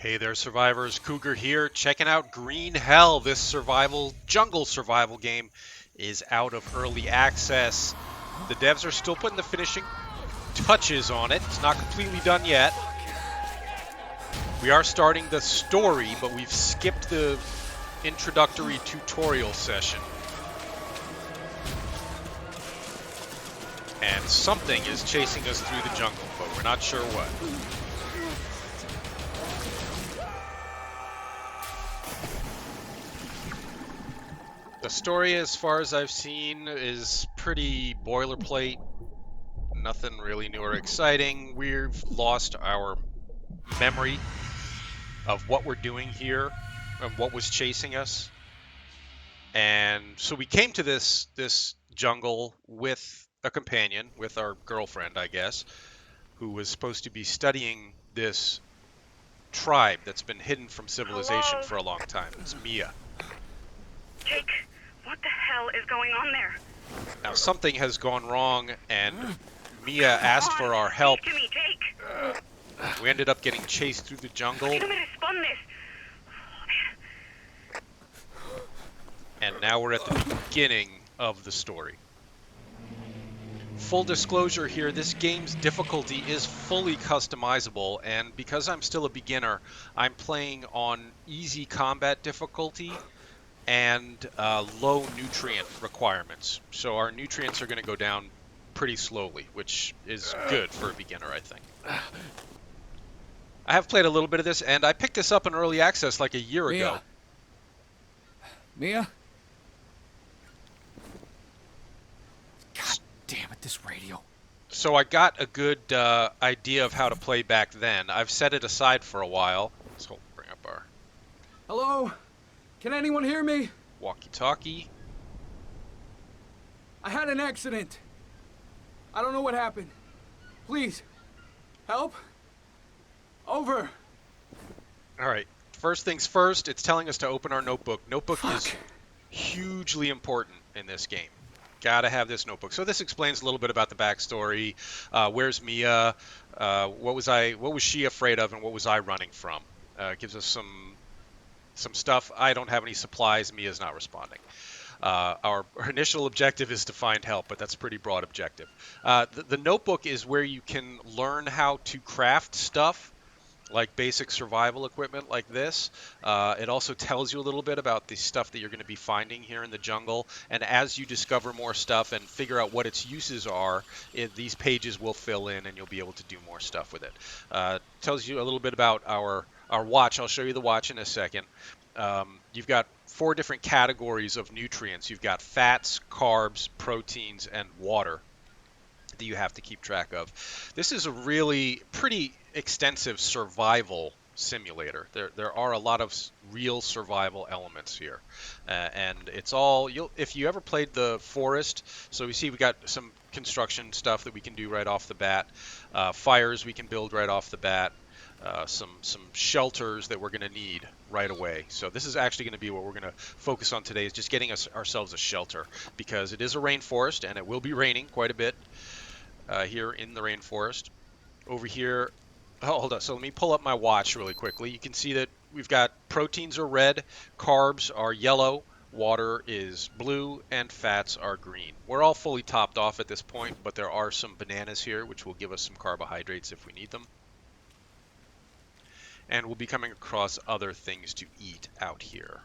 Hey there, survivors. Cougar here, checking out Green Hell. This jungle survival game is out of early access. The devs are still putting the finishing touches on it. It's not completely done yet. We are starting the story, but we've skipped the introductory tutorial session. And something is chasing us through the jungle, but we're not sure what. The story, as far as I've seen, is pretty boilerplate. Nothing really new or exciting. We've lost our memory of what we're doing here and what was chasing us. And so we came to this jungle with a companion, with our girlfriend, I guess, who was supposed to be studying this tribe that's been hidden from civilization Hello? for a long time. It's Mia. Jake, what the hell is going on there? Now something has gone wrong, and Mia asked for our help. Speak to me, Jake. We ended up getting chased through the jungle, You want me to spun this? and now we're at the beginning of the story. Full disclosure here, this game's difficulty is fully customizable, and because I'm still a beginner, I'm playing on easy combat difficulty and low nutrient requirements. So our nutrients are going to go down pretty slowly, which is good for a beginner, I think. I have played a little bit of this, and I picked this up in early access like a year ago. Mia? God damn it, this radio. So I got a good idea of how to play back then. I've set it aside for a while. Let's bring up our Hello? Can anyone hear me? walkie-talkie. I had an accident. I don't know what happened. Please, help? Over. All right. First things first, it's telling us to open our notebook. Notebook is hugely important in this game. Gotta have this notebook. So this explains a little bit about the backstory. Where's Mia? What was she afraid of, and what was I running from? Gives us some stuff. I don't have any supplies. Mia's not responding. Our initial objective is to find help, but that's a pretty broad objective. The notebook is where you can learn how to craft stuff, like basic survival equipment like this. It also tells you a little bit about the stuff that you're going to be finding here in the jungle, and as you discover more stuff and figure out what its uses are, these pages will fill in and you'll be able to do more stuff with it. Tells you a little bit about our watch. I'll show you the watch in a second. You've got 4 different categories of nutrients. You've got fats, carbs, proteins, and water that you have to keep track of. This is a really pretty extensive survival simulator. There are a lot of real survival elements here, and it's all if you ever played the forest. So we see we got some construction stuff that we can do right off the bat, fires we can build right off the bat, some shelters that we're going to need right away. So this is actually going to be what we're going to focus on today, is just getting ourselves a shelter, because it is a rainforest and it will be raining quite a bit here in the rainforest. Over here, hold on. So let me pull up my watch really quickly. You can see that we've got proteins are red, carbs are yellow, water is blue, and fats are green. We're all fully topped off at this point, but there are some bananas here, which will give us some carbohydrates if we need them. And we'll be coming across other things to eat out here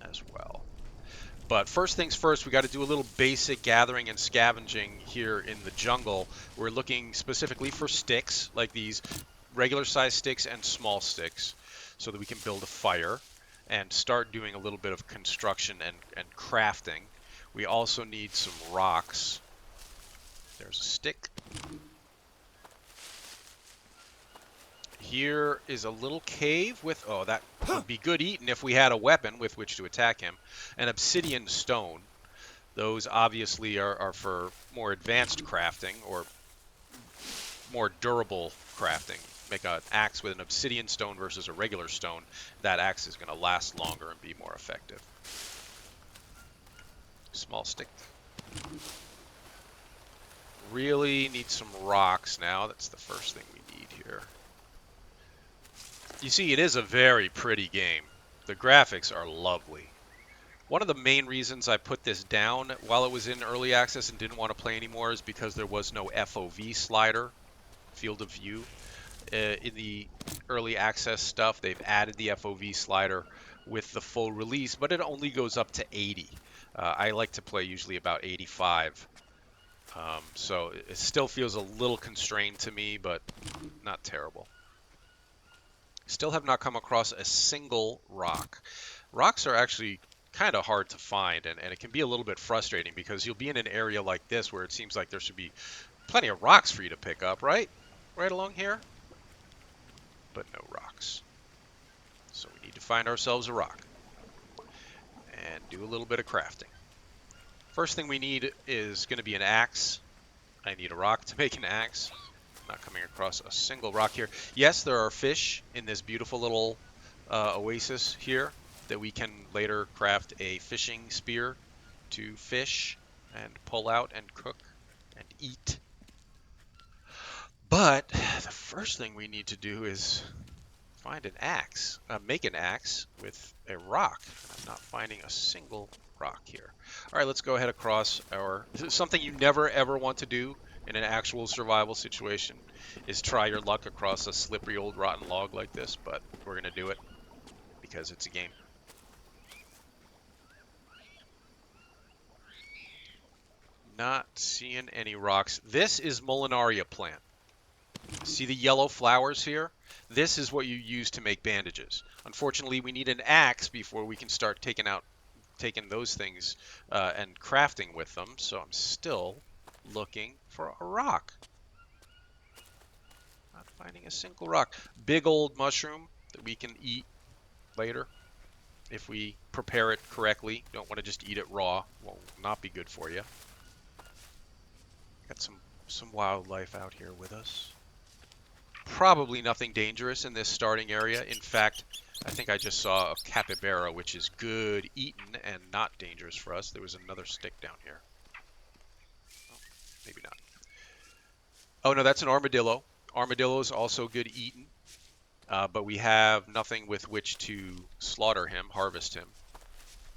as well. But first things first, we got to do a little basic gathering and scavenging here in the jungle. We're looking specifically for sticks, like these regular size sticks and small sticks, so that we can build a fire and start doing a little bit of construction and crafting. We also need some rocks. There's a stick. Here is a little cave with, oh, that would be good eating if we had a weapon with which to attack him. An obsidian stone. Those obviously are for more advanced crafting or more durable crafting. Make an axe with an obsidian stone versus a regular stone. That axe is going to last longer and be more effective. Small stick. Really need some rocks now. That's the first thing we need here. You see, it is a very pretty game. The graphics are lovely. One of the main reasons I put this down while it was in early access and didn't want to play anymore is because there was no FOV slider, field of view. In the early access stuff, they've added the FOV slider with the full release, but it only goes up to 80. I like to play usually about 85. So it still feels a little constrained to me, but not terrible. Still have not come across a single rock. Rocks are actually kind of hard to find, and it can be a little bit frustrating because you'll be in an area like this where it seems like there should be plenty of rocks for you to pick up, right? Right along here? But no rocks. So we need to find ourselves a rock and do a little bit of crafting. First thing we need is going to be an axe. I need a rock to make an axe. Not coming across a single rock here. Yes, there are fish in this beautiful little oasis here that we can later craft a fishing spear to fish and pull out and cook and eat. But the first thing we need to do is find an axe, make an axe with a rock. I'm not finding a single rock here. All right, let's go ahead across our, something you never ever want to do in an actual survival situation is try your luck across a slippery old rotten log like this, but we're gonna do it because it's a game. Not seeing any rocks. This is Molinaria plant. See the yellow flowers here? This is what you use to make bandages. Unfortunately, we need an axe before we can start taking those things and crafting with them. So I'm still looking for a rock. Not finding a single rock. Big old mushroom that we can eat later if we prepare it correctly. Don't want to just eat it raw. Will not be good for you. Got some wildlife out here with us. Probably nothing dangerous in this starting area. In fact, I think I just saw a capybara, which is good eaten and not dangerous for us. There was another stick down here. Oh, maybe not. Oh, no, that's an armadillo. Armadillo is also good eaten, but we have nothing with which to slaughter him, harvest him.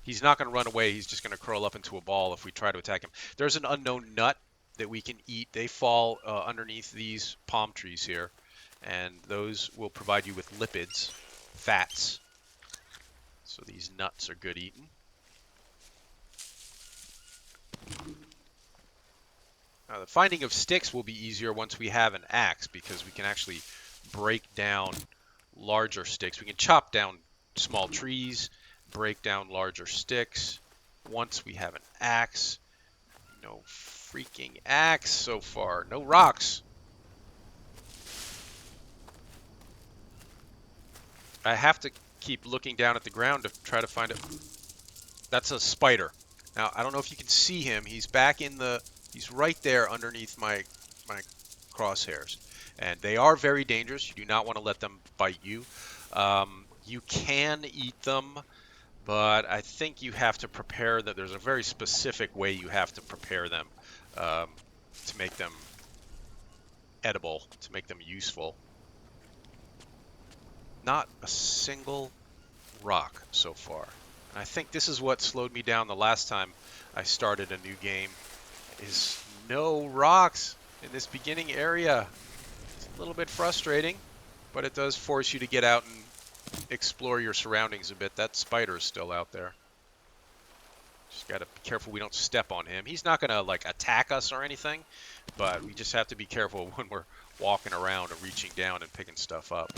He's not going to run away. He's just going to curl up into a ball if we try to attack him. There's an unknown nut that we can eat. They fall underneath these palm trees here, and those will provide you with lipids, fats. So these nuts are good eating. Now the finding of sticks will be easier once we have an axe because we can actually break down larger sticks. We can chop down small trees, break down larger sticks. Once we have an axe, no freaking axe so far. No rocks. I have to keep looking down at the ground to try to find it. That's a spider. Now, I don't know if you can see him. He's back in the... He's right there underneath my crosshairs. And they are very dangerous. You do not want to let them bite you. You can eat them, but I think you have to prepare that. There's a very specific way you have to prepare them to make them edible, to make them useful. Not a single rock so far. And I think this is what slowed me down the last time I started a new game, is no rocks in this beginning area. It's a little bit frustrating, but it does force you to get out and explore your surroundings a bit. That spider is still out there. Just gotta be careful we don't step on him. He's not gonna like attack us or anything, but we just have to be careful when we're walking around or reaching down and picking stuff up.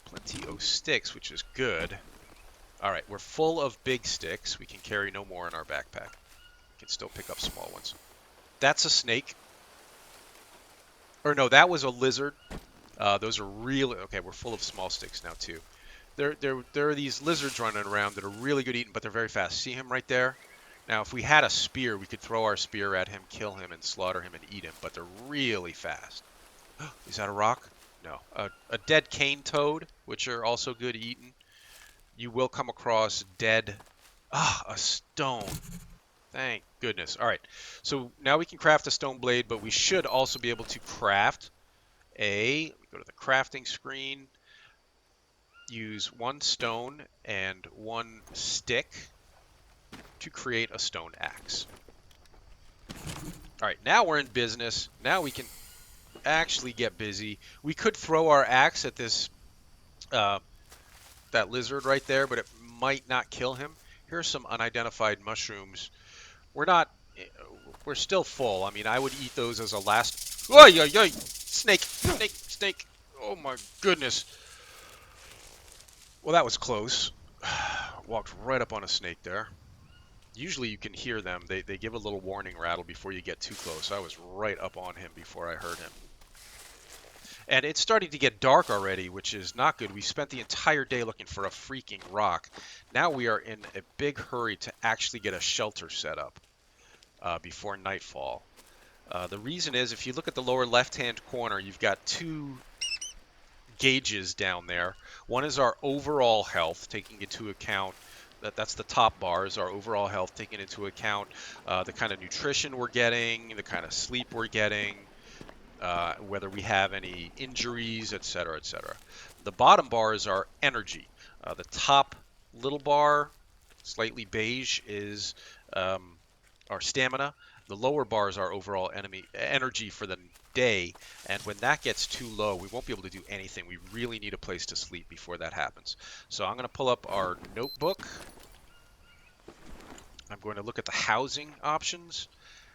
Plenty of sticks, which is good. Alright, we're full of big sticks. We can carry no more in our backpack. We can still pick up small ones. That's a snake. Or no, that was a lizard. Those are really... Okay, we're full of small sticks now, too. There are these lizards running around that are really good eating, but they're very fast. See him right there? Now, if we had a spear, we could throw our spear at him, kill him, and slaughter him and eat him, but they're really fast. Is that a rock? No. A dead cane toad, which are also good eaten. You will come across dead... a stone. Thank goodness. All right. So now we can craft a stone blade, but we should also be able to craft let me go to the crafting screen, use 1 stone and 1 stick to create a stone axe. All right, now we're in business. Now we can actually get busy. We could throw our axe at this that lizard right there, but it might not kill him. Here's some unidentified mushrooms. We're not. We're still full. I mean, I would eat those as a last. Oi, oi, oi! Snake, snake, snake! Oh my goodness. Well, that was close. Walked right up on a snake there. Usually you can hear them. They give a little warning rattle before you get too close. I was right up on him before I heard him. And it's starting to get dark already, which is not good. We spent the entire day looking for a freaking rock. Now we are in a big hurry to actually get a shelter set up before nightfall. The reason is, if you look at the lower left-hand corner, you've got 2 gauges down there. One is our overall health, taking into account that's the top bar is our overall health, taking into account the kind of nutrition we're getting, the kind of sleep we're getting, whether we have any injuries, etc., etc. The bottom bar is our energy. The top little bar, slightly beige, is our stamina. The lower bar is our overall energy for the day, and when that gets too low, we won't be able to do anything. We really need a place to sleep before that happens. So I'm going to pull up our notebook. I'm going to look at the housing options,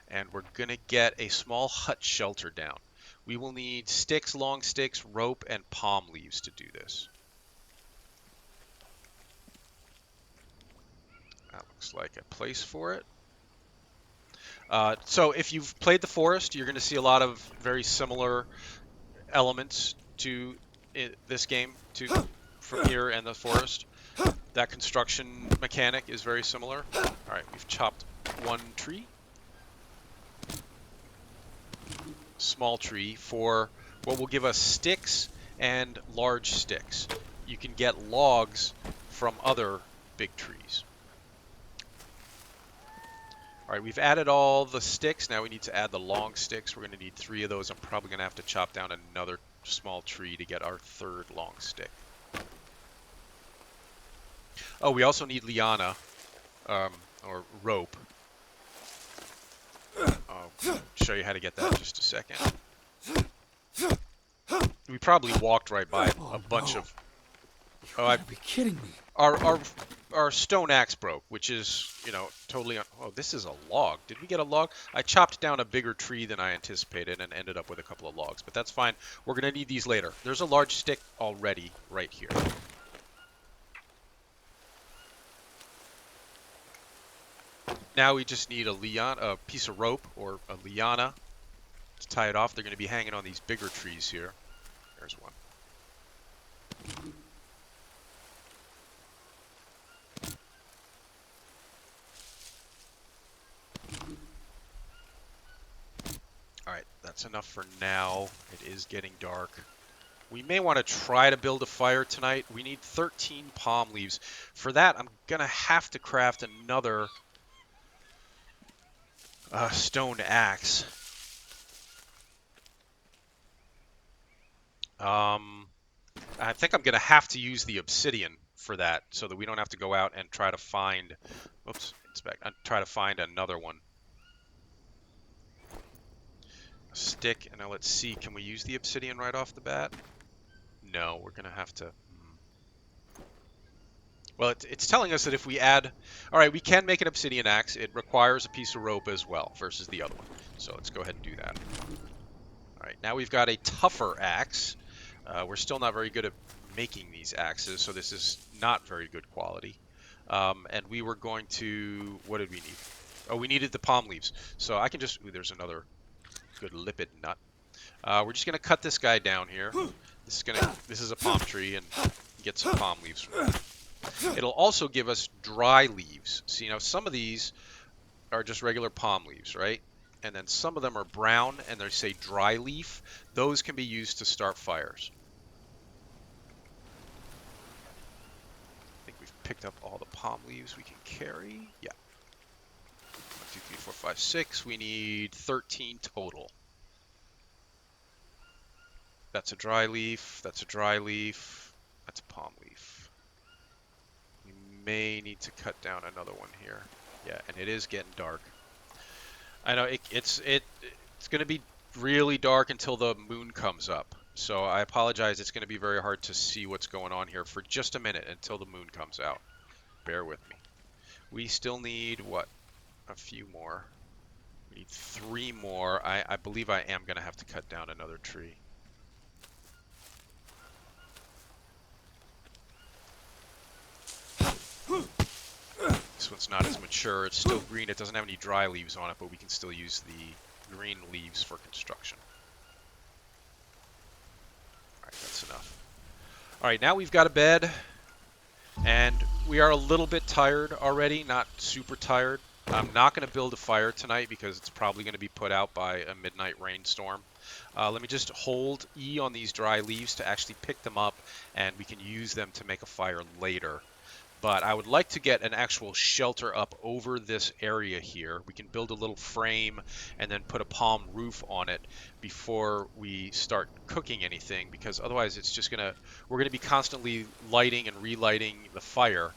and we're going to get a small hut shelter down. We will need sticks, long sticks, rope, and palm leaves to do this. That looks like a place for it. So if you've played the Forest, you're going to see a lot of very similar elements to this game from here and the Forest. That construction mechanic is very similar. All right, we've chopped 1 tree. Small tree for what will give us sticks and large sticks. You can get logs from other big trees. All right, we've added all the sticks. Now we need to add the long sticks. We're going to need 3 of those. I'm probably going to have to chop down another small tree to get our 3rd long stick. Oh, we also need liana, or rope. I'll show you how to get that in just a second. We probably walked right by a bunch of... Oh, You gotta be kidding me. Our stone axe broke, which is, totally... Oh, this is a log. Did we get a log? I chopped down a bigger tree than I anticipated and ended up with a couple of logs, but that's fine. We're going to need these later. There's a large stick already right here. Now we just need a piece of rope or a liana to tie it off. They're going to be hanging on these bigger trees here. There's one. All right, that's enough for now. It is getting dark. We may want to try to build a fire tonight. We need 13 palm leaves. For that, I'm going to have to craft another stone axe. I think I'm going to have to use the obsidian for that so that we don't have to go out and try to find... Oops, try to find another one. A stick, and now let's see, can we use the obsidian right off the bat? No, we're going to have to... Well, it's telling us that if we add... All right, we can make an obsidian axe. It requires a piece of rope as well versus the other one. So let's go ahead and do that. All right, now we've got a tougher axe. We're still not very good at making these axes, so this is not very good quality. And we were going to... What did we need? Oh, we needed the palm leaves. So I can just... Ooh, there's another good lipid nut. We're just going to cut this guy down here. This is a palm tree, and get some palm leaves from it. It'll also give us dry leaves. See, some of these are just regular palm leaves, right? And then some of them are brown, and they say dry leaf. Those can be used to start fires. I think we've picked up all the palm leaves we can carry. Yeah. 1, 2, 3, 4, 5, 6. We need 13 total. That's a dry leaf. That's a dry leaf. That's a palm leaf. We may need to cut down another one here. Yeah, and it is getting dark. I know it's going to be really dark until the moon comes up. So I apologize. It's going to be very hard to see what's going on here for just a minute until the moon comes out. Bear with me. We still need, what, a few more. We need 3 more. I believe I am going to have to cut down another tree. This one's not as mature. It's still green. It doesn't have any dry leaves on it, but we can still use the green leaves for construction. Alright, that's enough. Alright, now we've got a bed, and we are a little bit tired already, not super tired. I'm not going to build a fire tonight because it's probably going to be put out by a midnight rainstorm. Let me just hold E on these dry leaves to actually pick them up, and we can use them to make a fire later. But I would like to get an actual shelter up over this area here. We can build a little frame and then put a palm roof on it before we start cooking anything, because otherwise we're gonna be constantly lighting and relighting the fire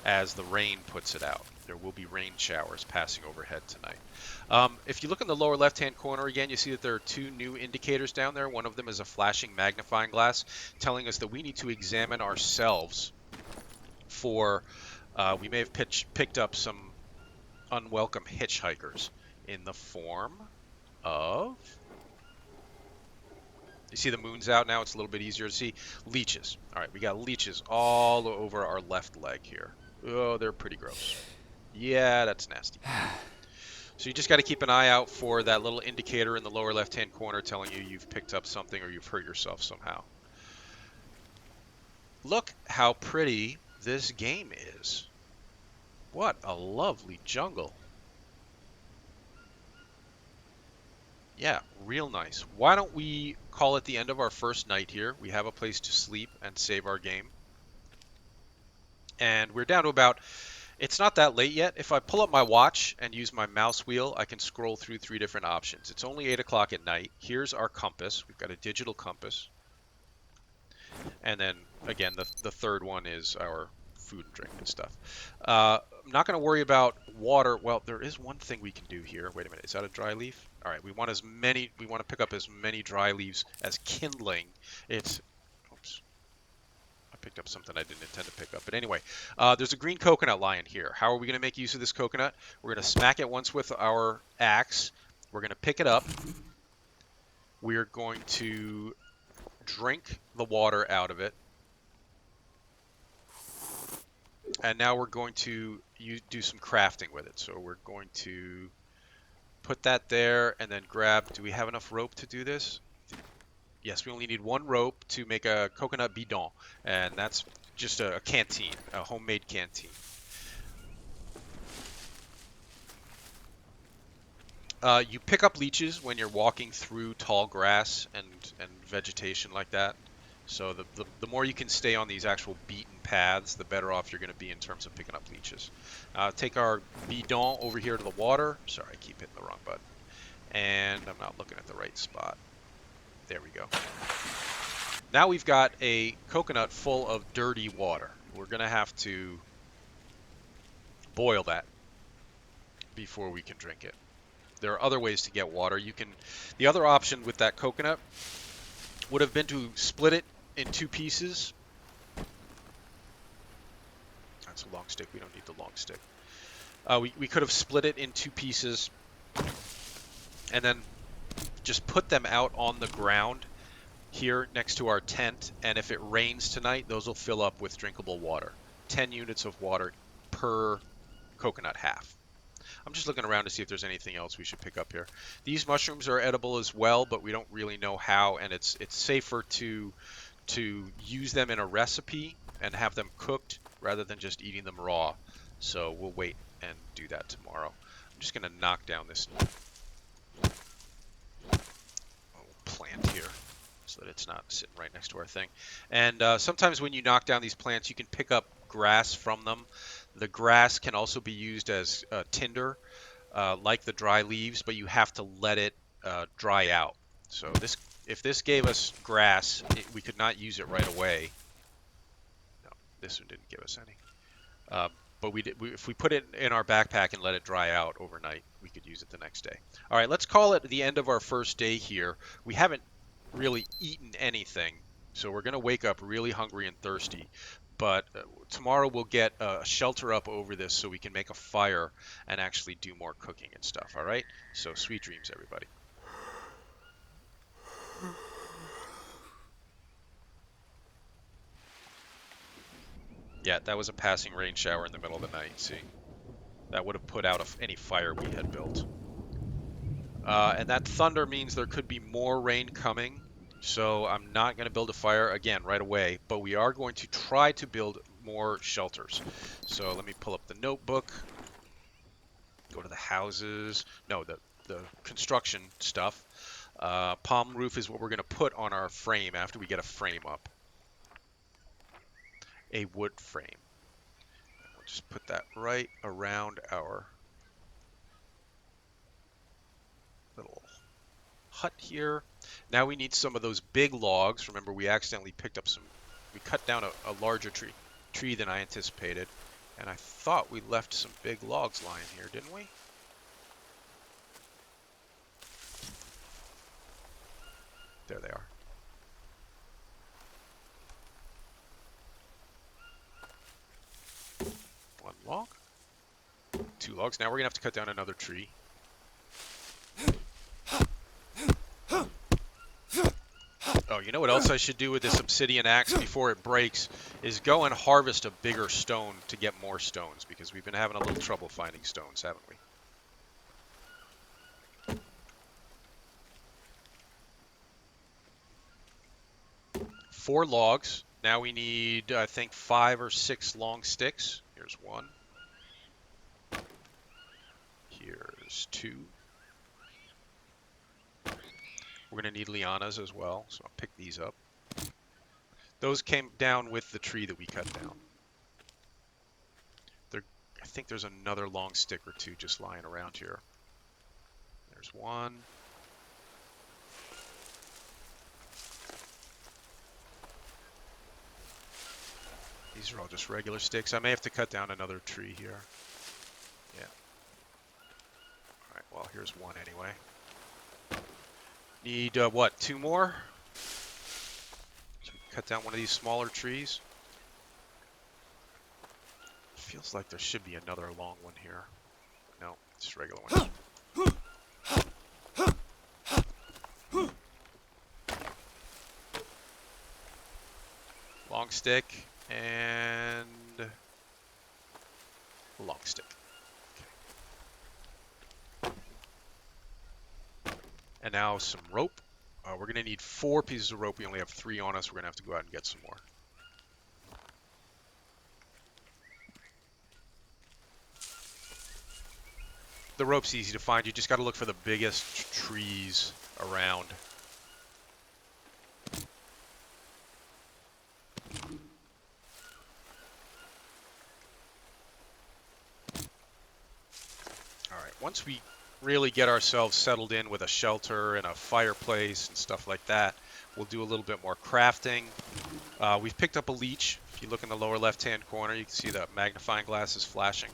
as the rain puts it out. There will be rain showers passing overhead tonight. If you look in the lower left-hand corner again, you see that there are 2 new indicators down there. One of them is a flashing magnifying glass telling us that we need to examine ourselves for we may have picked up some unwelcome hitchhikers in the form of, you see the moon's out now, it's a little bit easier to see, leeches. Alright, we got leeches all over our left leg here. Oh, they're pretty gross. Yeah, that's nasty. So you just got to keep an eye out for that little indicator in the lower left hand corner telling you you've picked up something or you've hurt yourself somehow. Look how pretty this game is. What a lovely jungle. Yeah, real nice. Why don't we call it the end of our first night here? We have a place to sleep and save our game. And we're down to about, it's not that late yet. If I pull up my watch and use my mouse wheel, I can scroll through 3 different options. It's only 8 o'clock at night. Here's our compass. We've got a digital compass. And then, again, the third one is our food and drink and stuff. I'm not going to worry about water. Well, there is one thing we can do here. Wait a minute. Is that a dry leaf? All right. We want to pick up as many dry leaves as kindling. Oops. I picked up something I didn't intend to pick up. But anyway, there's a green coconut lying here. How are we going to make use of this coconut? We're going to smack it once with our axe. We're going to pick it up. We're going to drink the water out of it. And now we're going to do some crafting with it. So we're going to put that there and then grab, do we have enough rope to do this? Yes, we only need 1 rope to make a coconut bidon. And that's just a canteen, a homemade canteen. You pick up leeches when you're walking through tall grass and vegetation like that. So the more you can stay on these actual beaten paths, the better off you're going to be in terms of picking up leeches. Take our bidon over here to the water. Sorry, I keep hitting the wrong button. And I'm not looking at the right spot. There we go. Now we've got a coconut full of dirty water. We're going to have to boil that before we can drink it. There are other ways to get water. The other option with that coconut would have been to split it in 2 pieces. That's a long stick. We don't need the long stick. We could have split it in 2 pieces and then just put them out on the ground here next to our tent. And if it rains tonight, those will fill up with drinkable water. 10 units of water per coconut half. I'm just looking around to see if there's anything else we should pick up here. These mushrooms are edible as well, but we don't really know how, and it's safer to use them in a recipe and have them cooked rather than just eating them raw. So we'll wait and do that tomorrow. I'm just going to knock down this plant here so that it's not sitting right next to our thing. And sometimes when you knock down these plants, you can pick up grass from them. The grass can also be used as tinder, like the dry leaves, but you have to let it dry out. So this if this gave us grass, we could not use it right away. No, this one didn't give us any. But if we put it in our backpack and let it dry out overnight, we could use it the next day. All right, let's call it the end of our first day here. We haven't really eaten anything, so we're going to wake up really hungry and thirsty. But tomorrow we'll get a shelter up over this so we can make a fire and actually do more cooking and stuff, all right? So sweet dreams, everybody. Yeah, that was a passing rain shower in the middle of the night, see? That would have put out any fire we had built. And that thunder means there could be more rain coming, so I'm not going to build a fire again right away, but we are going to try to build more shelters. So let me pull up the notebook, go to the houses, no, the construction stuff. Palm roof is what we're going to put on our frame after we get a frame up. A wood frame. We'll just put that right around our little hut here. Now we need some of those big logs. Remember, we accidentally picked up some, we cut down a larger tree than I anticipated. And I thought we left some big logs lying here, didn't we? There they are. One log. Two logs. Now we're going to have to cut down another tree. Oh, you know what else I should do with this obsidian axe before it breaks is go and harvest a bigger stone to get more stones, because we've been having a little trouble finding stones, haven't we? 4 logs. Now we need, I think, 5 or 6 long sticks. Here's 1. Here's 2. We're going to need lianas as well, so I'll pick these up. Those came down with the tree that we cut down. I think there's another long stick or 2 just lying around here. There's 1. These are all just regular sticks. I may have to cut down another tree here. Yeah. Alright, well, here's 1 anyway. Need, what, 2 more? So we can cut down one of these smaller trees. Feels like there should be another long one here. No, it's just a regular one. Long stick and long stick. Okay. And now some rope. We're going to need 4 pieces of rope. We only have 3 on us. We're going to have to go out and get some more. The rope's easy to find. You just got to look for the biggest trees around. Alright, once we really get ourselves settled in with a shelter and a fireplace and stuff like that, we'll do a little bit more crafting. We've picked up a leech. If you look in the lower left-hand corner, you can see the magnifying glass is flashing.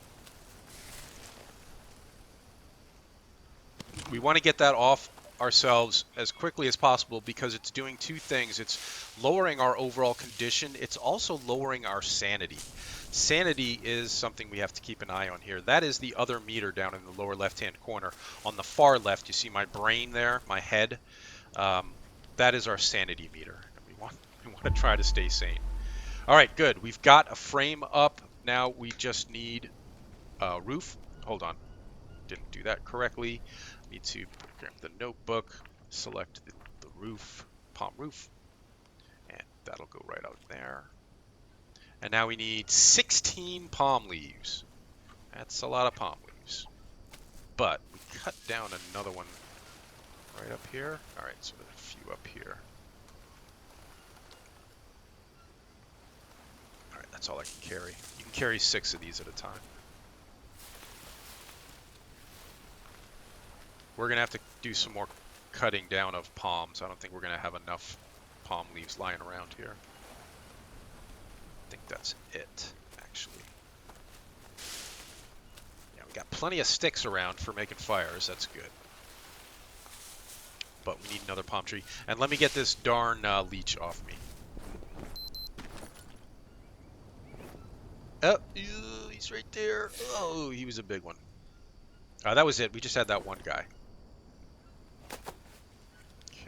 We want to get that off ourselves as quickly as possible because it's doing 2 things. It's lowering our overall condition. It's also lowering our sanity. Sanity is something we have to keep an eye on here. That is the other meter down in the lower left-hand corner. On the far left, you see my brain there, my head. That is our sanity meter. We want to try to stay sane. All right, good. We've got a frame up. Now we just need a roof. Hold on. Didn't do that correctly. Need to grab the notebook, select the roof, palm roof, and that'll go right out there. And now we need 16 palm leaves. That's a lot of palm leaves. But we cut down another one right up here. All right, so there's a few up here. All right, that's all I can carry. You can carry 6 of these at a time. We're going to have to do some more cutting down of palms. I don't think we're going to have enough palm leaves lying around here. I think that's it, actually. Yeah, we got plenty of sticks around for making fires. That's good. But we need another palm tree. And let me get this darn leech off me. Oh, ew, he's right there. Oh, he was a big one. That was it. We just had that one guy. Okay.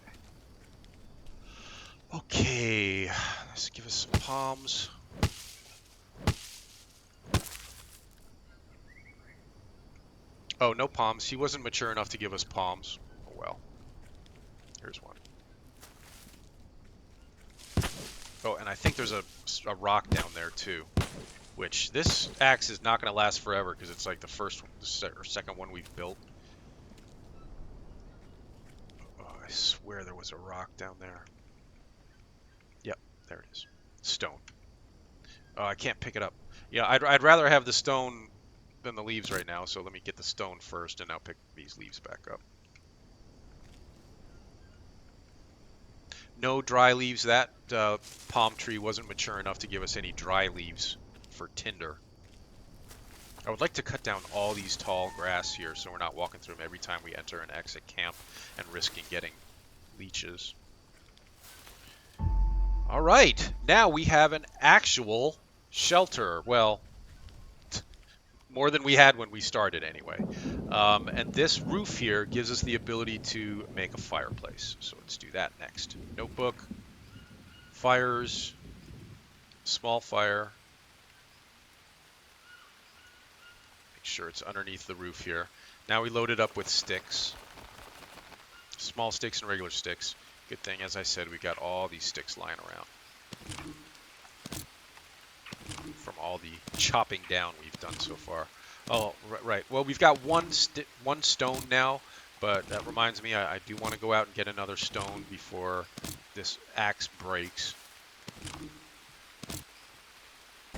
Okay. Let's give us some palms. Oh, no palms. He wasn't mature enough to give us palms. Oh, well. Here's one. Oh, and I think there's a rock down there, too. Which, this axe is not going to last forever because it's like the first or second one we've built. Oh, I swear there was a rock down there. Yep, there it is. Stone. Oh, I can't pick it up. Yeah, I'd rather have the stone than the leaves right now, so let me get the stone first, and I'll pick these leaves back up. No dry leaves. That palm tree wasn't mature enough to give us any dry leaves for tinder. I would like to cut down all these tall grass here so we're not walking through them every time we enter and exit camp and risking getting leeches. All right, now we have an actual shelter. Well, more than we had when we started anyway. And this roof here gives us the ability to make a fireplace. So let's do that next. Notebook, fires, small fire. Make sure it's underneath the roof here. Now we load it up with sticks. Small sticks and regular sticks. Good thing, as I said, we got all these sticks lying around from all the chopping down we've done so far. Oh, right. Well, we've got one stone now, but that reminds me, I do want to go out and get another stone before this axe breaks. I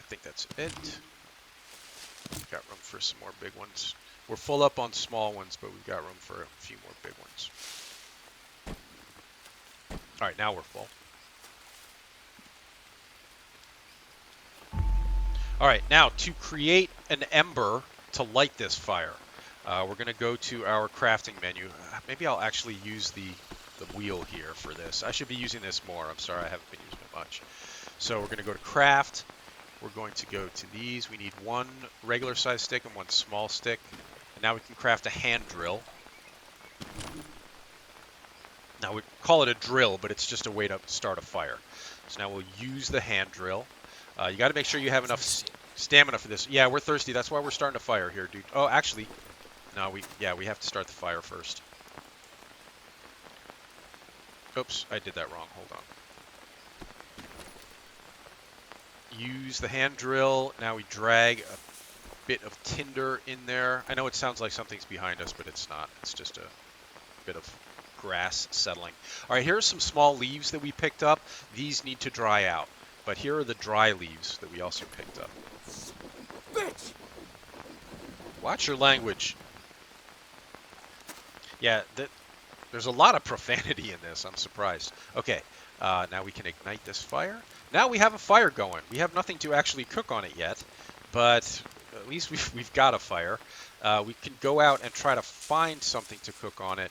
think that's it. Got room for some more big ones. We're full up on small ones, but we've got room for a few more big ones. All right, now we're full. All right, now to create an ember to light this fire, we're going to go to our crafting menu. Maybe I'll actually use the wheel here for this. I should be using this more. I'm sorry, I haven't been using it much. So we're going to go to craft. We're going to go to these. We need one regular size stick and one small stick. And now we can craft a hand drill. Now we call it a drill, but it's just a way to start a fire. So now we'll use the hand drill. You got to make sure you have enough stamina for this. Yeah, we're thirsty. That's why we're starting a fire here, dude. Oh, actually, no, we have to start the fire first. Oops, I did that wrong. Hold on. Use the hand drill. Now we drag a bit of tinder in there. I know it sounds like something's behind us, but it's not. It's just a bit of grass settling. All right, here are some small leaves that we picked up. These need to dry out. But here are the dry leaves that we also picked up. Bitch! Watch your language. Yeah, there's a lot of profanity in this. I'm surprised. Okay, now we can ignite this fire. Now we have a fire going. We have nothing to actually cook on it yet, but at least we've got a fire. We can go out and try to find something to cook on it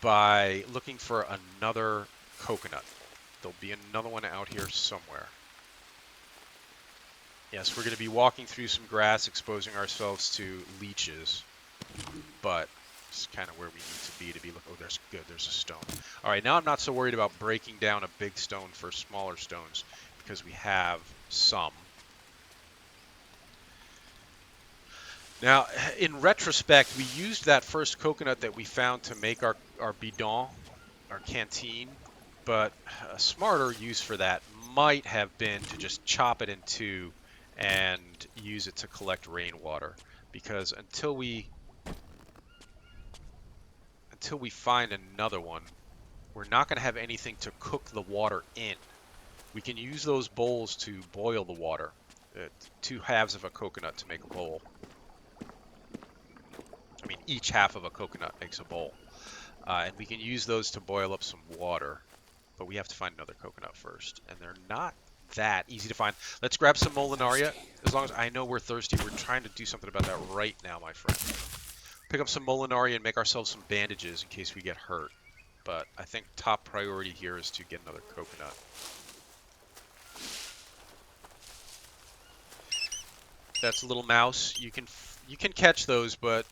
by looking for another coconut. There'll be another one out here somewhere. Yes, we're going to be walking through some grass, exposing ourselves to leeches, but it's kind of where we need to be look. Oh, there's a stone. All right, now I'm not so worried about breaking down a big stone for smaller stones because we have some. Now, in retrospect, we used that first coconut that we found to make our bidon, our canteen. But a smarter use for that might have been to just chop it in two and use it to collect rainwater. Because until we find another one, we're not going to have anything to cook the water in. We can use those bowls to boil the water. 2 halves of a coconut to make a bowl. I mean, each half of a coconut makes a bowl. And we can use those to boil up some water. But we have to find another coconut first. And they're not that easy to find. Let's grab some Molinaria. As long as I know we're thirsty, we're trying to do something about that right now, my friend. Pick up some Molinaria and make ourselves some bandages in case we get hurt. But I think top priority here is to get another coconut. That's a little mouse. You can catch those, but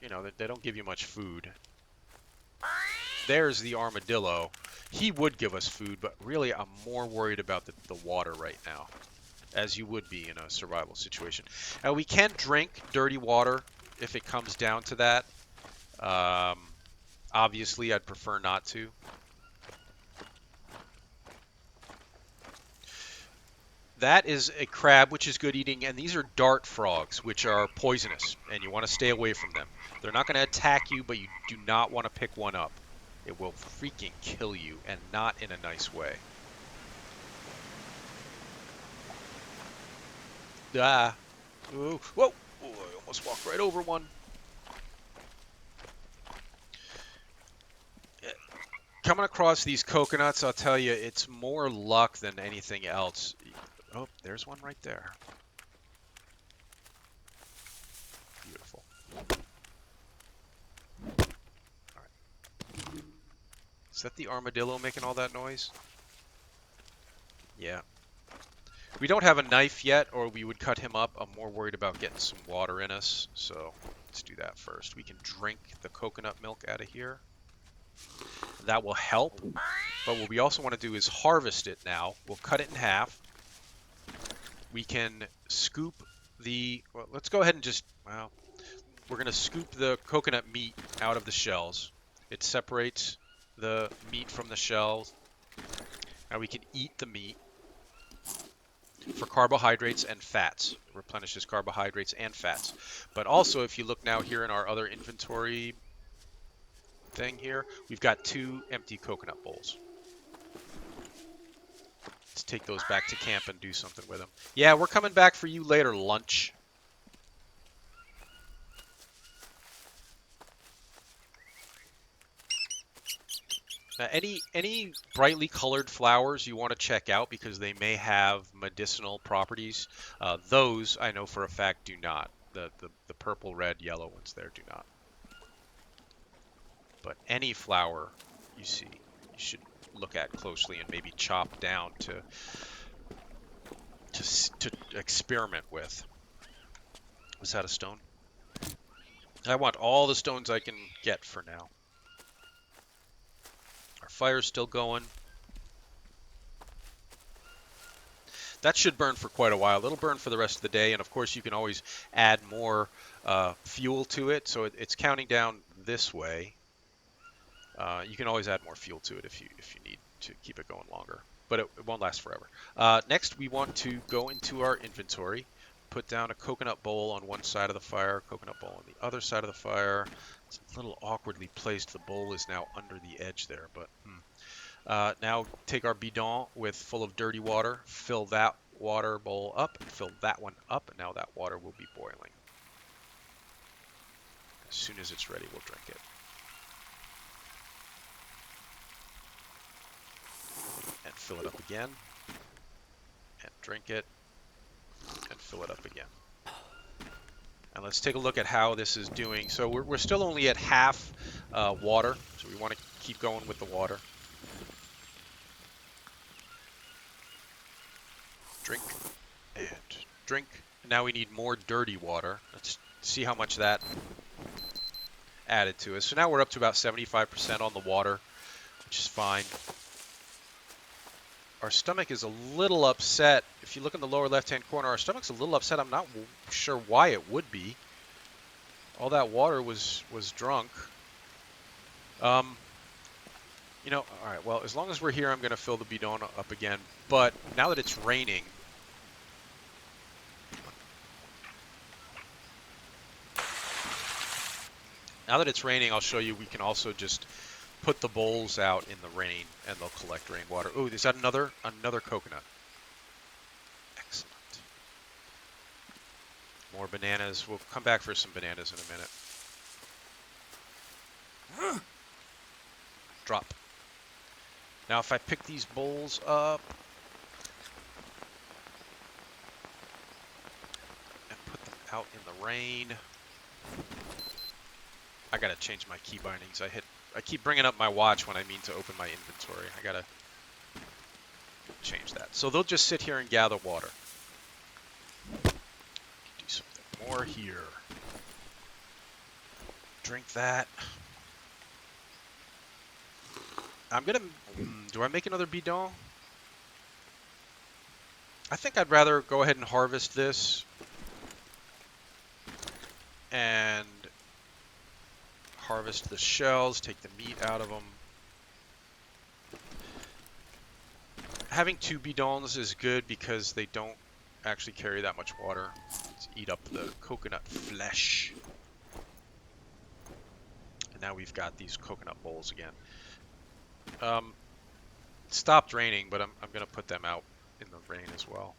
they don't give you much food. There's the armadillo. He would give us food, but really I'm more worried about the water right now, as you would be in a survival situation. Now we can drink dirty water if it comes down to that. Obviously, I'd prefer not to. That is a crab, which is good eating, and these are dart frogs, which are poisonous, and you want to stay away from them. They're not going to attack you, but you do not want to pick one up. It will freaking kill you, and not in a nice way. Ah. Ooh. Whoa! Ooh, I almost walked right over one. Coming across these coconuts, I'll tell you, it's more luck than anything else. Oh, there's one right there. Beautiful. Alright. Is that the armadillo making all that noise? Yeah. We don't have a knife yet, or we would cut him up. I'm more worried about getting some water in us, so let's do that first. We can drink the coconut milk out of here. That will help, but what we also want to do is harvest it now. We'll cut it in half. We can scoop well, let's go ahead and we're going to scoop the coconut meat out of the shells. It separates the meat from the shells. Now we can eat the meat for carbohydrates and fats. It replenishes carbohydrates and fats. But also, if you look now here in our other inventory thing here, we've got 2 empty coconut bowls. Let's take those back to camp and do something with them. Yeah, we're coming back for you later, lunch. Now, any brightly colored flowers you want to check out because they may have medicinal properties, those I know for a fact do not. The purple, red, yellow ones there do not. But any flower you see, you should look at closely and maybe chop down to experiment with. Was that a stone? I want all the stones I can get for now. Our fire's still going. That should burn for quite a while. It'll burn for the rest of the day, and of course you can always add more fuel to it, so it's counting down this way. You can always add more fuel to it if you need to keep it going longer, but it won't last forever. Next, we want to go into our inventory, put down a coconut bowl on one side of the fire, coconut bowl on the other side of the fire. It's a little awkwardly placed. The bowl is now under the edge there, but now take our bidon full of dirty water, fill that water bowl up, and fill that one up, and now that water will be boiling. As soon as it's ready, we'll drink it. And fill it up again, and drink it, and fill it up again. And let's take a look at how this is doing. So we're still only at half water, so we want to keep going with the water. Drink, and drink. And now we need more dirty water. Let's see how much that added to us. So now we're up to about 75% on the water, which is fine. Our stomach is a little upset. If you look in the lower left-hand corner, our stomach's a little upset. I'm not sure why it would be. All that water was drunk. All right, well, as long as we're here, I'm going to fill the bidon up again. But now that it's raining, I'll show you we can also just put the bowls out in the rain and they'll collect rainwater. Oh, is that another coconut? Excellent. More bananas. We'll come back for some bananas in a minute. Drop. Now if I pick these bowls up and put them out in the rain. I gotta change my key bindings. I keep bringing up my watch when I mean to open my inventory. I gotta change that. So they'll just sit here and gather water. Do something more here. Drink that. I'm gonna... do I make another bidon? I think I'd rather go ahead and harvest this and harvest the shells, take the meat out of them. Having 2 bidons is good because they don't actually carry that much water. Let's eat up the coconut flesh. And now we've got these coconut bowls again. It stopped raining, but I'm going to put them out in the rain as well.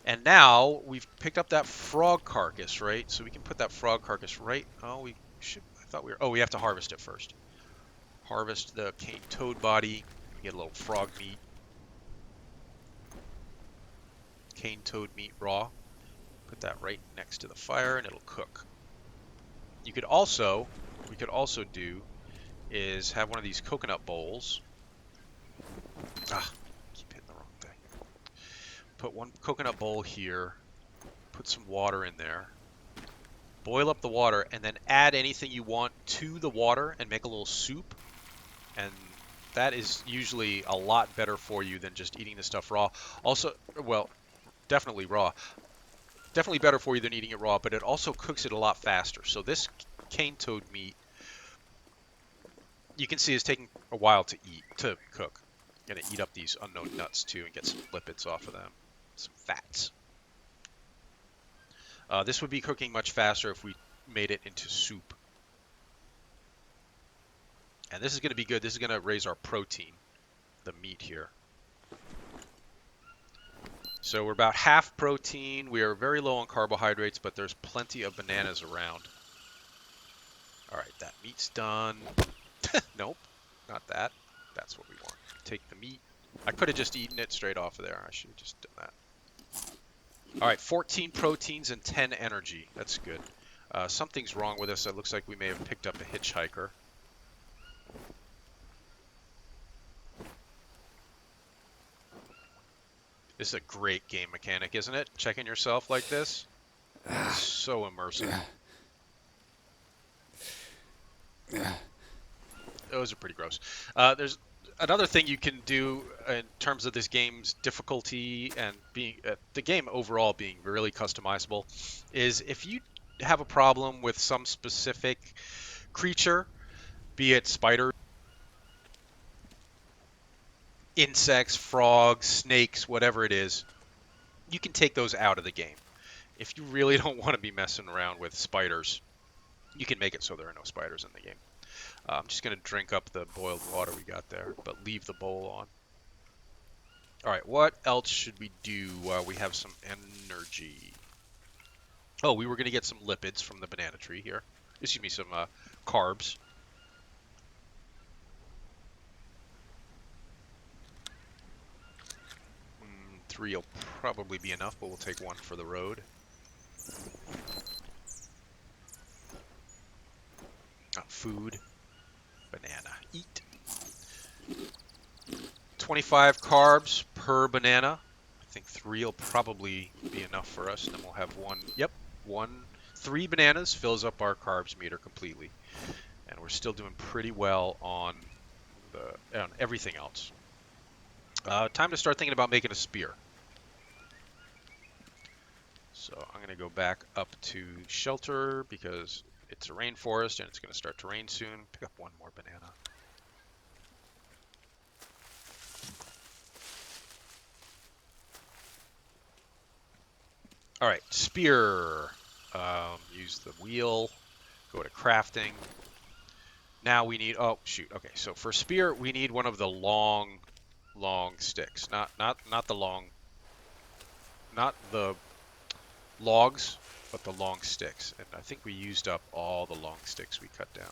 And now we've picked up that frog carcass, right? So we can put that frog carcass right... Oh, we should... I thought we were... Oh, we have to harvest it first. Harvest the cane toad body. We get a little frog meat. Cane toad meat raw. Put that right next to the fire and it'll cook. You could also... What we could also do is have one of these coconut bowls. Keep hitting the wrong thing. Put one coconut bowl here. Put some water in there. Boil up the water and then add anything you want to the water and make a little soup. And that is usually a lot better for you than just eating the stuff raw. Also, well, definitely raw. Definitely better for you than eating it raw, but it also cooks it a lot faster. So this cane toad meat, you can see, is taking a while to cook. I'm gonna eat up these unknown nuts too and get some lipids off of them, some fats. This would be cooking much faster if we made it into soup. And this is going to be good. This is going to raise our protein, the meat here. So we're about half protein. We are very low on carbohydrates, but there's plenty of bananas around. All right, that meat's done. Nope, not that. That's what we want. Take the meat. I could have just eaten it straight off of there. I should have just done that. All right, 14 proteins and 10 energy. That's good. Something's wrong with us. It looks like we may have picked up a hitchhiker. This is a great game mechanic, isn't it? Checking yourself like this. It's so immersive. Those are pretty gross. There's another thing you can do in terms of this game's difficulty and being the game overall being really customizable is if you have a problem with some specific creature, be it spiders, insects, frogs, snakes, whatever it is, you can take those out of the game. If you really don't want to be messing around with spiders, you can make it so there are no spiders in the game. I'm just going to drink up the boiled water we got there, but leave the bowl on. All right, what else should we do while we have some energy? Oh, we were going to get some lipids from the banana tree here. Excuse me, some carbs. Three will probably be enough, but we'll take one for the road. Food. Banana. Eat. 25 carbs per banana. I think 3 will probably be enough for us. And then we'll have one. Yep. 3 bananas fills up our carbs meter completely. And we're still doing pretty well on everything else. Time to start thinking about making a spear. So I'm going to go back up to shelter because it's a rainforest and it's going to start to rain soon. Pick up one more banana. All right, spear. Use the wheel. Go to crafting. Now we need. Oh shoot. Okay, so for spear we need one of the long sticks. Not the long. Not the logs, but the long sticks. And I think we used up all the long sticks we cut down.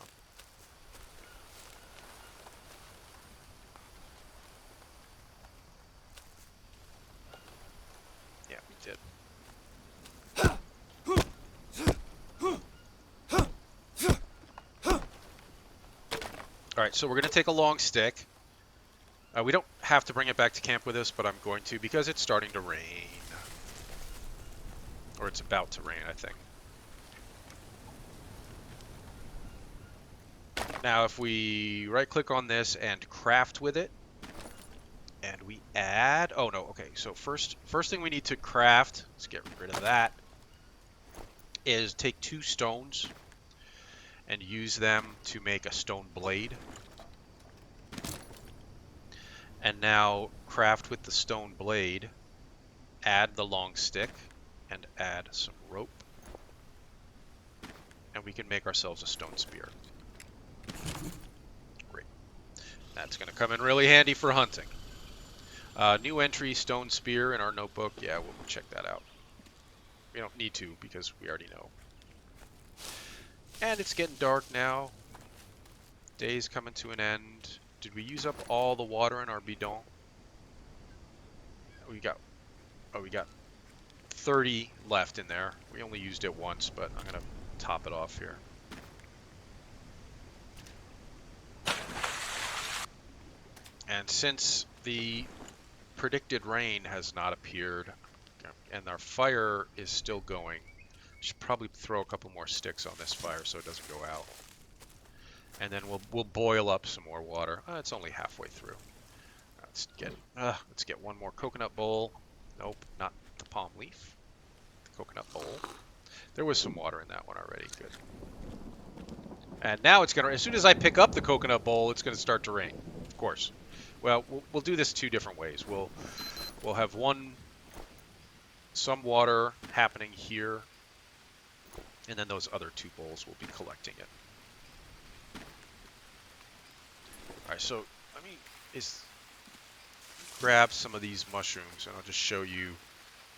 All right, so we're going to take a long stick. We don't have to bring it back to camp with us, but I'm going to because it's starting to rain. Or it's about to rain, I think. Now, if we right-click on this and craft with it, and we add... Oh, no, okay. So first thing we need to craft, let's get rid of that, is take 2 stones and use them to make a stone blade. And now craft with the stone blade, add the long stick, and add some rope. And we can make ourselves a stone spear. Great. That's going to come in really handy for hunting. New entry, stone spear in our notebook. Yeah, we'll check that out. We don't need to because we already know. And it's getting dark now. Day's coming to an end. Did we use up all the water in our bidon? We got 30 left in there. We only used it once, but I'm gonna top it off here. And since the predicted rain has not appeared, and our fire is still going, we should probably throw a couple more sticks on this fire so it doesn't go out. And then we'll boil up some more water. It's only halfway through. Let's get one more coconut bowl. Nope, not the palm leaf. The coconut bowl. There was some water in that one already. Good. And now it's gonna. As soon as I pick up the coconut bowl, it's gonna start to rain. Of course. Well, we'll do this 2 different ways. We'll have some water happening here, and then those other 2 bowls will be collecting it. All right. So let me grab some of these mushrooms, and I'll just show you.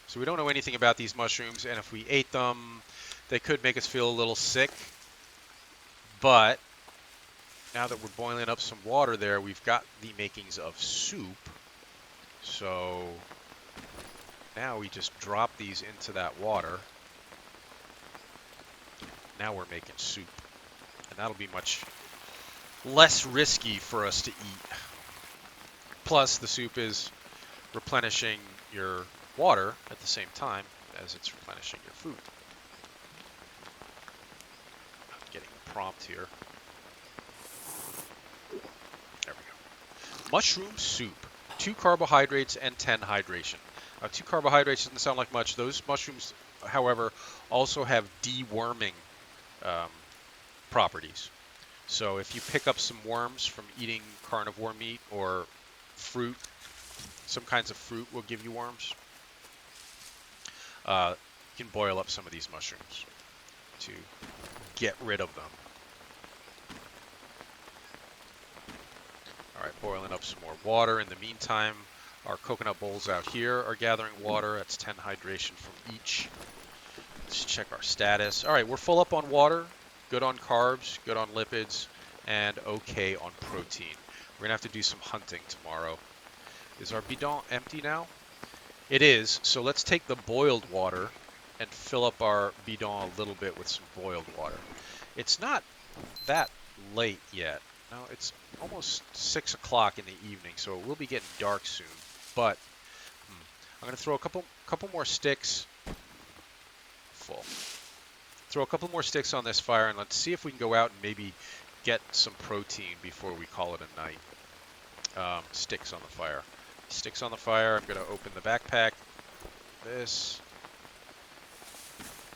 So we don't know anything about these mushrooms, and if we ate them, they could make us feel a little sick. But now that we're boiling up some water there, we've got the makings of soup. So now we just drop these into that water. Now we're making soup. And that'll be much less risky for us to eat. Plus, the soup is replenishing your water at the same time as it's replenishing your food. I'm getting a prompt here. There we go. Mushroom soup. 2 carbohydrates and 10 hydration. 2 carbohydrates doesn't sound like much. Those mushrooms, however, also have deworming properties. So if you pick up some worms from eating carnivore meat or fruit, some kinds of fruit will give you worms. You can boil up some of these mushrooms to get rid of them. All right, boiling up some more water. In the meantime, our coconut bowls out here are gathering water. That's 10 hydration from each. Let's check our status. All right, we're full up on water, good on carbs, good on lipids, and okay on protein. We're going to have to do some hunting tomorrow. Is our bidon empty now? It is, so let's take the boiled water and fill up our bidon a little bit with some boiled water. It's not that late yet. No, it's almost 6 o'clock in the evening, so it will be getting dark soon. But I'm going to throw a couple more sticks. Full. Throw a couple more sticks on this fire, and let's see if we can go out and maybe get some protein before we call it a night. Sticks on the fire. Sticks on the fire. I'm going to open the backpack. This.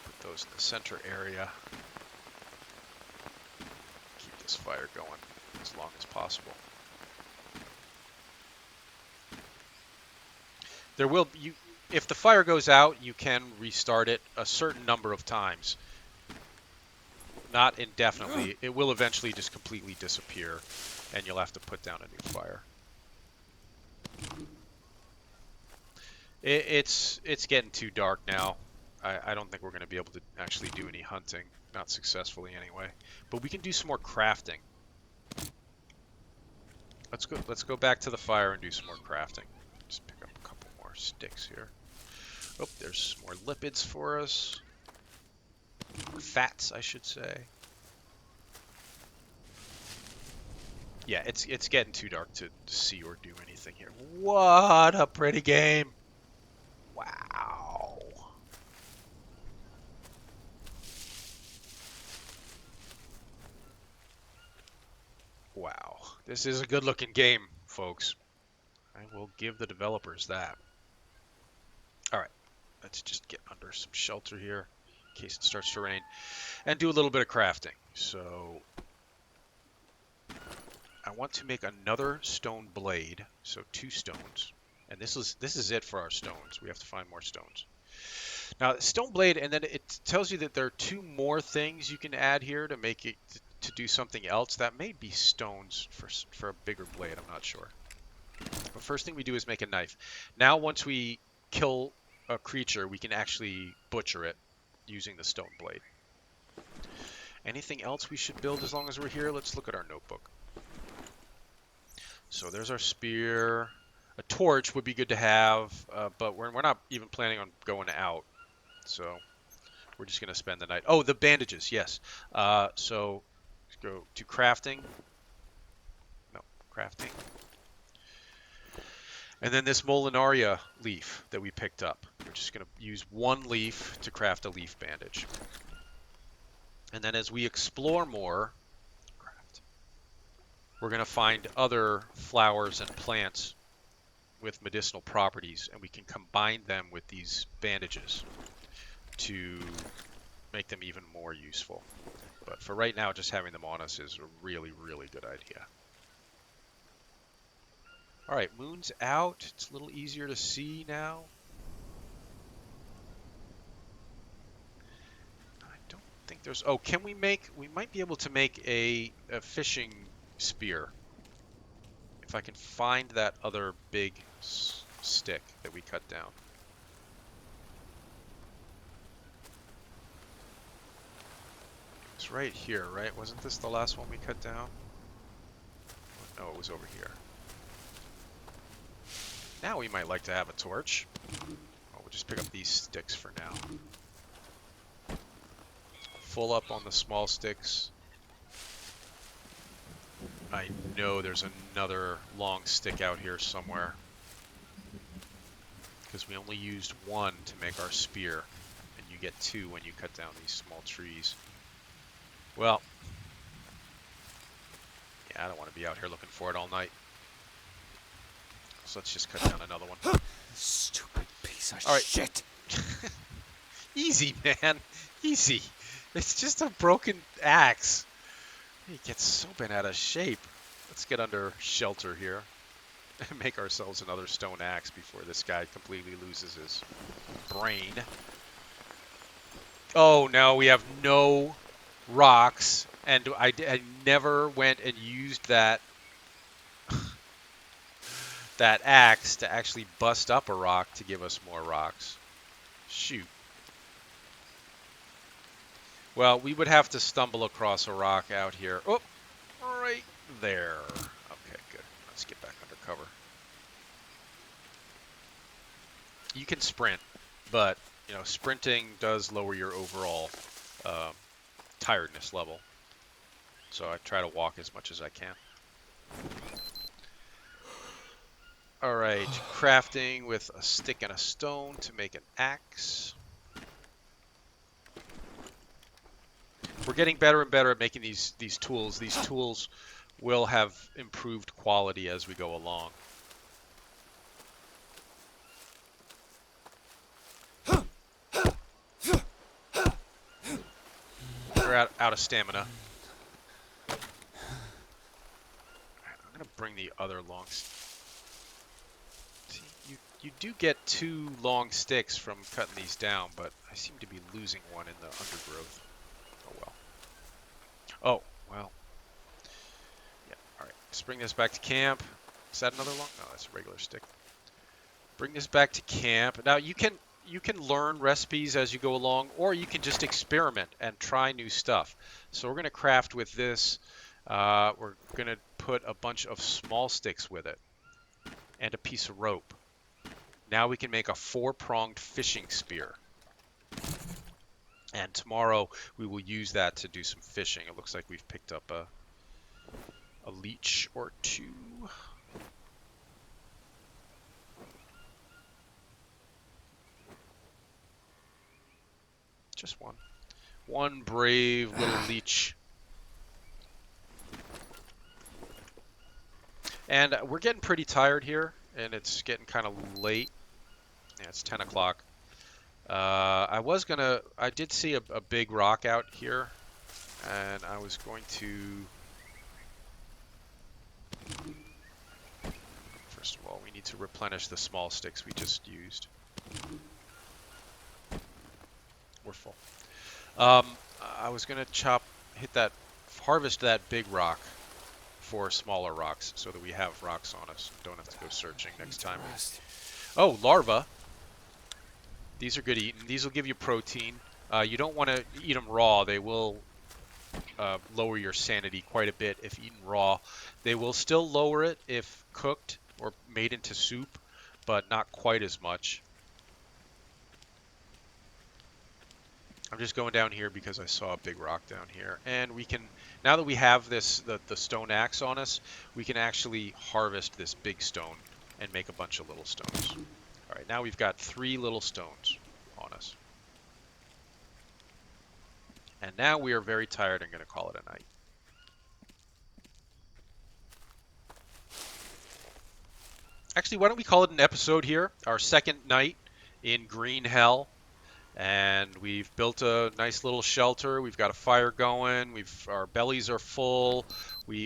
Put those in the center area. Keep this fire going as long as possible. There will be, if the fire goes out, you can restart it a certain number of times. Not indefinitely. It will eventually just completely disappear, and you'll have to put down a new fire. It's getting too dark now. I don't think we're going to be able to actually do any hunting, not successfully anyway. But we can do some more crafting. Let's go back to the fire and do some more crafting. Just pick up a couple more sticks here. Oh, there's some more lipids for us. Or fats, I should say. Yeah, it's getting too dark to see or do anything here. What a pretty game! Wow. Wow. This is a good looking game, folks. I will give the developers that. Alright, let's just get under some shelter here in case it starts to rain. And do a little bit of crafting. So I want to make another stone blade, so 2 stones. And this is it for our stones. We have to find more stones. Now, stone blade, and then it tells you that there are 2 more things you can add here to make it to do something else. That may be stones for a bigger blade. I'm not sure. But first thing we do is make a knife. Now, once we kill a creature, we can actually butcher it using the stone blade. Anything else we should build as long as we're here? Let's look at our notebook. So there's our spear. A torch would be good to have, but we're not even planning on going out. So we're just going to spend the night. Oh, the bandages, yes. So let's go to crafting. No, crafting. And then this Molinaria leaf that we picked up. We're just going to use 1 leaf to craft a leaf bandage. And then as we explore more, we're going to find other flowers and plants with medicinal properties, and we can combine them with these bandages to make them even more useful. But for right now, just having them on us is a really, really good idea. All right, moon's out. It's a little easier to see now. I don't think there's... Oh, can we make... We might be able to make a fishing spear. If I can find that other big stick that we cut down. It's right here, right? Wasn't this the last one we cut down? No, it was over here. Now we might like to have a torch. Oh, we'll just pick up these sticks for now. Full up on the small sticks. I know there's another long stick out here somewhere. Because we only used 1 to make our spear. And you get 2 when you cut down these small trees. Well, yeah, I don't want to be out here looking for it all night. So let's just cut down another one. Stupid piece of All right. shit. Easy, man. Easy. It's just a broken axe. He gets so bent out of shape. Let's get under shelter here and make ourselves another stone axe before this guy completely loses his brain. Oh, no, we have no rocks. And I never went and used that that axe to actually bust up a rock to give us more rocks. Shoot. Well, we would have to stumble across a rock out here. Oh, right there. Okay, good. Let's get back under cover. You can sprint, but, you know, sprinting does lower your overall tiredness level. So I try to walk as much as I can. All right, crafting with a stick and a stone to make an axe. We're getting better and better at making these tools. These tools will have improved quality as we go along. We're out of stamina. I'm gonna bring the other long. See, you do get 2 long sticks from cutting these down, but I seem to be losing one in the undergrowth. Oh well. Oh, well. Yeah, alright. Let's bring this back to camp. Is that another long? No, that's a regular stick. Bring this back to camp. Now, you can learn recipes as you go along, or you can just experiment and try new stuff. So we're going to craft with this. We're going to put a bunch of small sticks with it and a piece of rope. Now we can make a 4-pronged fishing spear. And tomorrow we will use that to do some fishing. It looks like we've picked up a leech or two. Just one. One brave little leech. And we're getting pretty tired here, and it's getting kind of late. Yeah, it's 10 o'clock. I did see a big rock out here, and I was going to, first of all, we need to replenish the small sticks we just used. We're full. I was going to harvest that big rock for smaller rocks so that we have rocks on us. Don't have to go searching next time. Oh, larvae. These are good eating. These will give you protein. You don't want to eat them raw. They will lower your sanity quite a bit if eaten raw. They will still lower it if cooked or made into soup, but not quite as much. I'm just going down here because I saw a big rock down here. And we can, now that we have the stone axe on us, we can actually harvest this big stone and make a bunch of little stones. All right, now we've got 3 little stones on us. And now we are very tired and going to call it a night. Actually, why don't we call it an episode here? Our second night in Green Hell. And we've built a nice little shelter. We've got a fire going. Our bellies are full.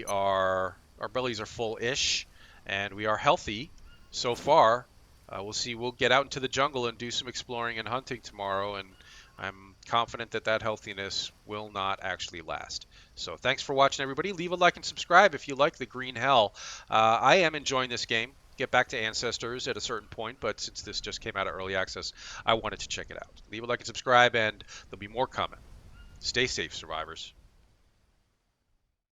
Our bellies are full-ish, and we are healthy so far. We'll see. We'll get out into the jungle and do some exploring and hunting tomorrow, and I'm confident that that healthiness will not actually last. So thanks for watching, everybody. Leave a like and subscribe if you like the Green Hell. I am enjoying this game. Get back to Ancestors at a certain point, but since this just came out of early access, I wanted to check it out. Leave a like and subscribe, and there'll be more coming. Stay safe, survivors.